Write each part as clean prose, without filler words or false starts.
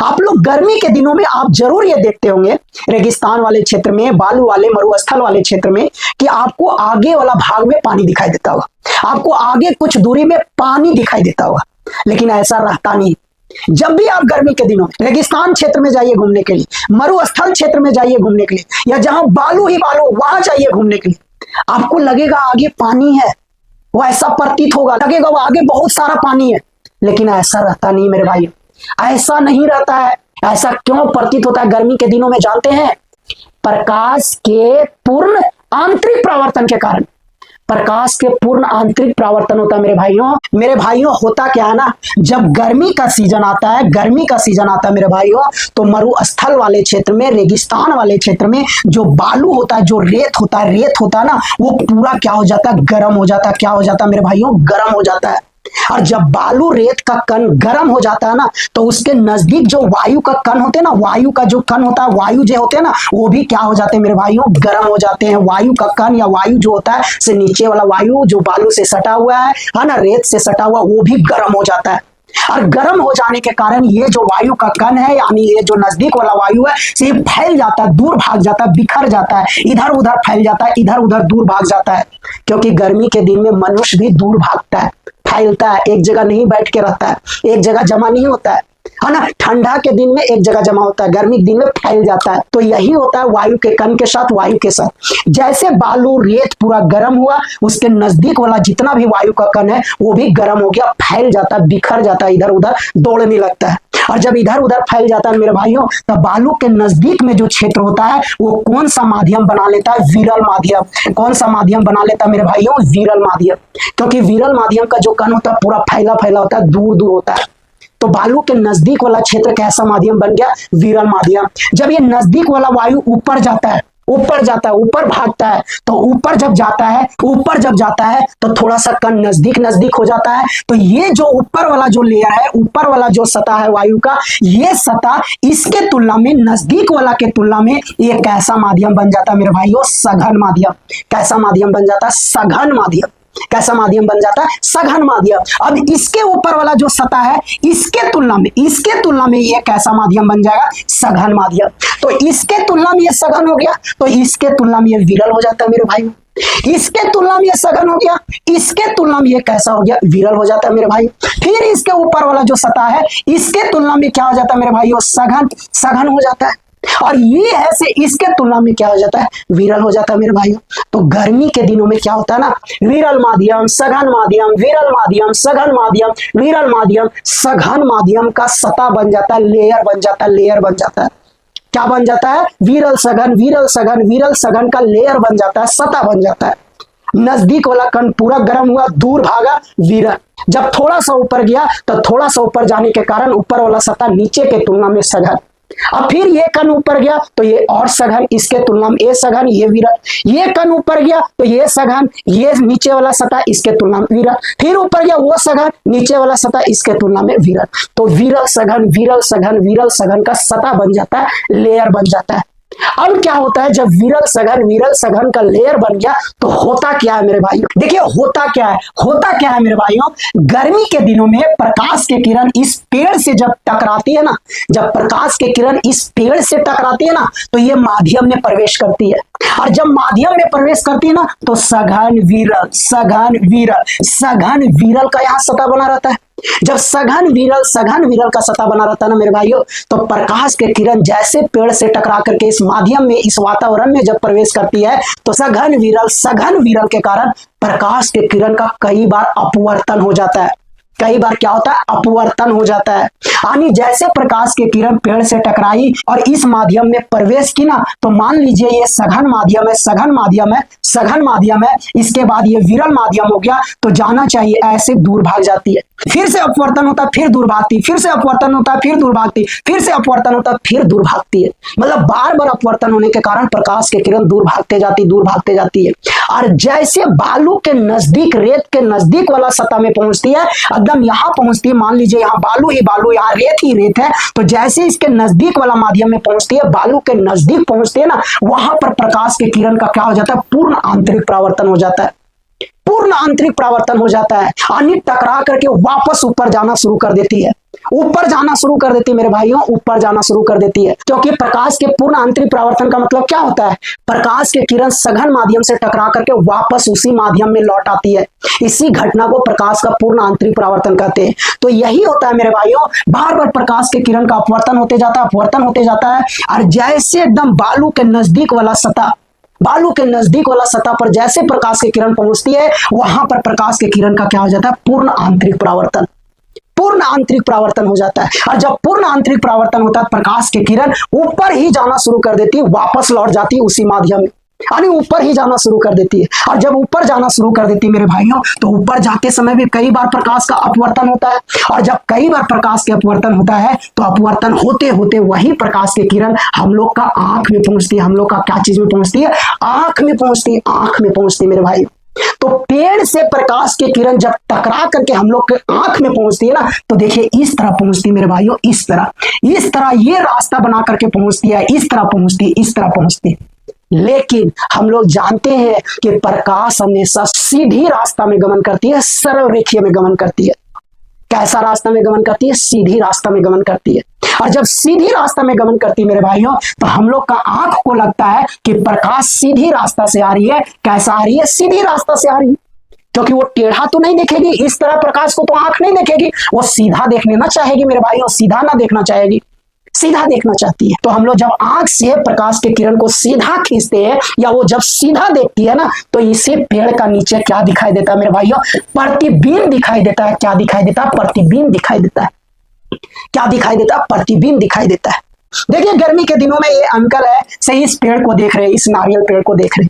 आप लोग गर्मी के दिनों में आप जरूर ये देखते होंगे रेगिस्तान वाले क्षेत्र में, बालू वाले मरुस्थल वाले क्षेत्र में, कि आपको आगे वाला भाग में पानी दिखाई देता होगा, आपको आगे कुछ दूरी में पानी दिखाई देता होगा। लेकिन ऐसा रहता नहीं। जब भी आप गर्मी के दिनों में रेगिस्तान क्षेत्र में जाइए घूमने के लिए, मरुस्थल क्षेत्र में जाइए घूमने के लिए, या जहां बालू ही बालू वहां जाइए घूमने के लिए, आपको लगेगा आगे पानी है, वो ऐसा प्रतीत होगा, लगेगा वो आगे बहुत सारा पानी है। लेकिन ऐसा रहता नहीं मेरे भाई, ऐसा नहीं रहता है। ऐसा क्यों प्रतीत होता है गर्मी के दिनों में जानते हैं? प्रकाश के पूर्ण आंतरिक परावर्तन के कारण। प्रकाश के पूर्ण आंतरिक परावर्तन होता है मेरे भाइयों। होता क्या है ना, जब गर्मी का सीजन आता है, मेरे भाइयों, तो मरुस्थल वाले क्षेत्र में, रेगिस्तान वाले क्षेत्र में जो बालू होता है, जो रेत होता है ना, वो पूरा क्या हो जाता है, गर्म हो जाता है। क्या हो जाता है मेरे भाइयों? गर्म हो जाता है। और जब बालू रेत का कण गर्म हो जाता है ना, तो उसके नजदीक जो वायु का कण होते हैं ना, वायु का जो कण होता है, वायु जो होते हैं ना, वो भी क्या हो जाते हैं मेरे भाइयों? गर्म हो जाते हैं। वायु का कण या वायु जो होता है, से नीचे वाला वायु जो बालू से सटा हुआ है ना, रेत से सटा हुआ, वो भी गर्म हो जाता है। और गर्म हो जाने के कारण ये जो वायु का कण है, यानी ये जो नजदीक वाला वायु है, से फैल जाता है, दूर भाग जाता है, बिखर जाता है, इधर उधर फैल जाता है, इधर उधर दूर भाग जाता है। क्योंकि गर्मी के दिन में मनुष्य भी दूर भागता है, फैलता है, एक जगह नहीं बैठ के रहता है, एक जगह जमा नहीं होता है ना। ठंडा के दिन में एक जगह जमा होता है, गर्मी के दिन में फैल जाता है। तो यही होता है वायु के कण के साथ, वायु के साथ। जैसे बालू रेत पूरा गर्म हुआ, उसके नजदीक वाला जितना भी वायु का कण है वो भी गर्म हो गया, फैल जाता है, बिखर जाता है, इधर उधर दौड़ने लगता है। और जब इधर उधर फैल जाता है मेरे भाइयों, तब बालू के नजदीक में जो क्षेत्र होता है, वो कौन सा माध्यम बना लेता है? विरल माध्यम। कौन सा माध्यम बना लेता है मेरे भाइयों? विरल माध्यम। क्योंकि विरल माध्यम का जो कण होता है पूरा फैला फैला होता है, दूर दूर होता है। तो बालू के नजदीक वाला क्षेत्र कैसा माध्यम बन गया? विरल माध्यम। जब ये नजदीक वाला वायु ऊपर जाता है, ऊपर भागता है, तो ऊपर जब जाता है तो थोड़ा सा कण नजदीक हो जाता है। तो ये जो ऊपर वाला जो लेयर है, ऊपर वाला जो सतह है वायु का, ये सतह इसके तुलना में, नजदीक वाला के तुलना में, ये कैसा माध्यम बन जाता है मेरे भाइयों? सघन माध्यम। कैसा माध्यम बन जाता है? सघन माध्यम। कैसा माध्यम बन जाता है? सघन माध्यम। अब इसके ऊपर वाला जो सतह है, इसके तुलना में ये कैसा माध्यम बन जाएगा? सघन माध्यम। तो इसके तुलना में ये सघन हो गया, तो इसके तुलना में ये विरल हो जाता है मेरे भाई। इसके तुलना में ये सघन हो गया, इसके तुलना में ये कैसा हो गया? विरल हो जाता है मेरे भाई। फिर इसके ऊपर वाला जो सतह है, इसके तुलना में क्या हो जाता है मेरे भाई? सघन हो जाता है। और ये है से इसके तुलना में क्या हो जाता है? विरल हो जाता है मेरे भाइयों। तो गर्मी के दिनों में क्या होता है ना, विरल माध्यम, सघन माध्यम, विरल माध्यम, सघन माध्यम, विरल माध्यम। सघन माध्यम का सतह बन जाता है, लेयर बन जाता है। क्या बन जाता है? विरल सघन का लेयर बन जाता है, सतह बन जाता है। नजदीक वाला कण पूरा गर्म हुआ, दूर भागा, विरल। जब थोड़ा सा ऊपर गया, तो थोड़ा सा ऊपर जाने के कारण ऊपर वाला सतह नीचे के तुलना में सघन। अब फिर ये कण ऊपर गया तो ये और सघन, इसके तुलना में ये सघन, ये विरल। ये कण ऊपर गया तो ये सघन, ये नीचे वाला सतह इसके तुलना में विरल। फिर ऊपर गया वो सघन, नीचे वाला सतह इसके तुलना में विरल। तो विरल सघन का सतह बन जाता है, लेयर बन जाता है। अब क्या होता है, जब विरल सघन का लेयर बन गया, तो होता क्या है मेरे भाइयों? देखिए होता क्या है मेरे भाइयों, गर्मी के दिनों में प्रकाश के किरण इस पेड़ से जब टकराती है ना, तो ये माध्यम में प्रवेश करती है। और जब माध्यम में प्रवेश करती है ना, तो सघन विरल का यहाँ सतह बना रहता है। जब सघन विरल का सतह बना रहता है ना मेरे भाइयों, तो प्रकाश के किरण जैसे पेड़ से टकरा करके इस माध्यम में, इस वातावरण में जब प्रवेश करती है, तो सघन विरल के कारण प्रकाश के किरण का कई बार अपवर्तन हो जाता है। कई बार क्या होता है? अपवर्तन हो जाता है। यानी जैसे प्रकाश की किरण पेड़ से टकराई और इस माध्यम में प्रवेश की ना, तो मान लीजिए ये सघन माध्यम है, इसके बाद ये विरल माध्यम हो गया, तो जाना चाहिए ऐसे दूर भाग जाती है। फिर से अपवर्तन होता है, फिर दूर भागती, फिर से अपवर्तन होता है, फिर दूर भागती, फिर से अपवर्तन होता है, फिर दूर भागती है। मतलब बार बार अपवर्तन होने के कारण प्रकाश की किरण दूर भागते जाती है। और जैसे बालू के नजदीक, रेत के नजदीक वाला सतह में पहुंचती है, एकदम यहाँ पहुंचती है, मान लीजिए यहाँ बालू ही बालू, यहाँ रेत ही रेत है, तो जैसे इसके नजदीक वाला माध्यम में पहुंचती है, बालू के नजदीक पहुंचती है ना, वहां पर प्रकाश के किरण का क्या हो जाता है? पूर्ण आंतरिक परावर्तन हो जाता है। यानी टकरा करके वापस ऊपर जाना शुरू कर देती है। ऊपर जाना शुरू कर देती है मेरे भाइयों, ऊपर जाना शुरू कर देती है। क्योंकि प्रकाश के पूर्ण आंतरिक परावर्तन का मतलब क्या होता है? प्रकाश के किरण सघन माध्यम से टकरा करके वापस उसी माध्यम में लौट आती है। इसी घटना को प्रकाश का पूर्ण आंतरिक परावर्तन कहते हैं। तो यही होता है मेरे भाइयों, बार बार प्रकाश के किरण का अपवर्तन होते जाता है, अपवर्तन होते जाता है। और जैसे एकदम बालू के नजदीक वाला सतह पर जैसे प्रकाश की किरण पहुंचती है, वहां पर प्रकाश के किरण का क्या हो जाता है? पूर्ण आंतरिक परावर्तन हो जाता है। और जब पूर्ण आंतरिक परावर्तन होता है, प्रकाश की किरण ऊपर ही जाना शुरू कर देती है, वापस लौट जाती है उसी माध्यम में, यानी ऊपर ही जाना शुरू कर देती है। और जब ऊपर जाना शुरू कर देती है मेरे भाइयों, तो ऊपर जाते समय भी कई बार प्रकाश का अपवर्तन होता है। और जब कई बार प्रकाश के अपवर्तन होता है, तो अपवर्तन होते होते वही प्रकाश की किरण हम लोग का आंख में पहुंचती है। हम लोग का क्या चीज में पहुंचती है? आंख में पहुंचती है मेरे भाई। तो पेड़ से प्रकाश की किरण जब टकरा करके हम लोग के आंख में पहुंचती है ना, तो देखिए इस तरह पहुंचती है मेरे भाइयों, इस तरह ये रास्ता बना करके पहुंचती है, इस तरह पहुंचती है। लेकिन हम लोग जानते हैं कि प्रकाश हमेशा सीधी रास्ता में गमन करती है, सरल रेखीय में गमन करती है। कैसा रास्ता में गमन करती है? सीधी रास्ता में गमन करती है। और जब सीधी रास्ता में गमन करती है मेरे भाइयों, तो हम लोग का आंख को लगता है कि प्रकाश सीधी रास्ता से आ रही है। कैसा आ रही है? सीधी रास्ता से आ रही है। क्योंकि वो टेढ़ा तो नहीं देखेगी, इस तरह प्रकाश को तो आंख नहीं देखेगी, वो सीधा देखने ना चाहेगी मेरे भाइयों, सीधा ना देखना चाहेगी, सीधा देखना चाहती है। तो हम लोग जब आंख से प्रकाश के किरण को सीधा खींचते हैं, या वो जब सीधा देखती है ना, तो इसे पेड़ का नीचे क्या दिखाई देता है मेरे भाइयों? प्रतिबिंब दिखाई देता है। क्या दिखाई देता है? प्रतिबिंब दिखाई देता है। क्या दिखाई देता है? प्रतिबिंब दिखाई देता है। देखिए गर्मी के दिनों में ये अंकल है, सही इस पेड़ को देख रहे, इस नारियल पेड़ को देख रहे।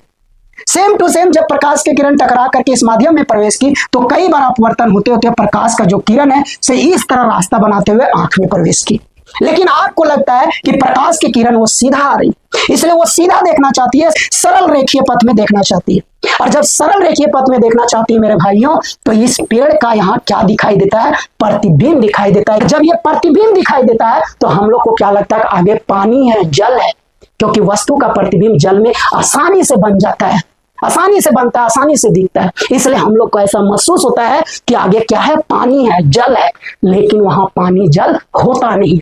सेम टू सेम जब प्रकाश की किरण टकरा करके इस माध्यम में प्रवेश की, तो कई बार अपवर्तन होते होते प्रकाश का जो किरण है से इस तरह रास्ता बनाते हुए आंख में प्रवेश की। लेकिन आपको लगता है कि प्रकाश की किरण वो सीधा आ रही, इसलिए वो सीधा देखना चाहती है, सरल रेखीय पथ में देखना चाहती है। और जब सरल रेखीय पथ में देखना चाहती है मेरे भाइयों, तो इस पेड़ का यहाँ क्या दिखाई देता है? प्रतिबिंब दिखाई देता है। जब ये प्रतिबिंब दिखाई देता है, तो हम लोग को क्या लगता है? आगे पानी है, जल है। क्योंकि वस्तु का प्रतिबिंब जल में आसानी से बन जाता है, आसानी से बनता है, आसानी से दिखता है। इसलिए हम लोग को ऐसा महसूस होता है कि आगे क्या है? पानी है, जल है। लेकिन वहां पानी जल होता नहीं।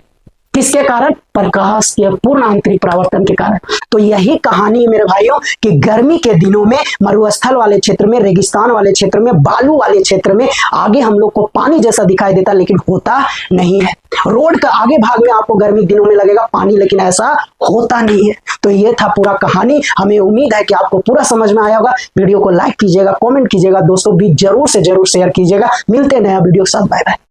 किसके कारण? प्रकाश के पूर्ण आंतरिक परावर्तन के कारण। तो यही कहानी है मेरे भाइयों कि गर्मी के दिनों में मरुस्थल वाले क्षेत्र में, रेगिस्तान वाले क्षेत्र में, बालू वाले क्षेत्र में आगे हम लोग को पानी जैसा दिखाई देता, लेकिन होता नहीं है। रोड का आगे भाग में आपको गर्मी दिनों में लगेगा पानी, लेकिन ऐसा होता नहीं है। तो ये था पूरा कहानी। हमें उम्मीद है कि आपको पूरा समझ में आया होगा। वीडियो को लाइक कीजिएगा, कमेंट कीजिएगा, दोस्तों भी जरूर से जरूर शेयर कीजिएगा। मिलते हैं नया वीडियो के साथ। Bye bye.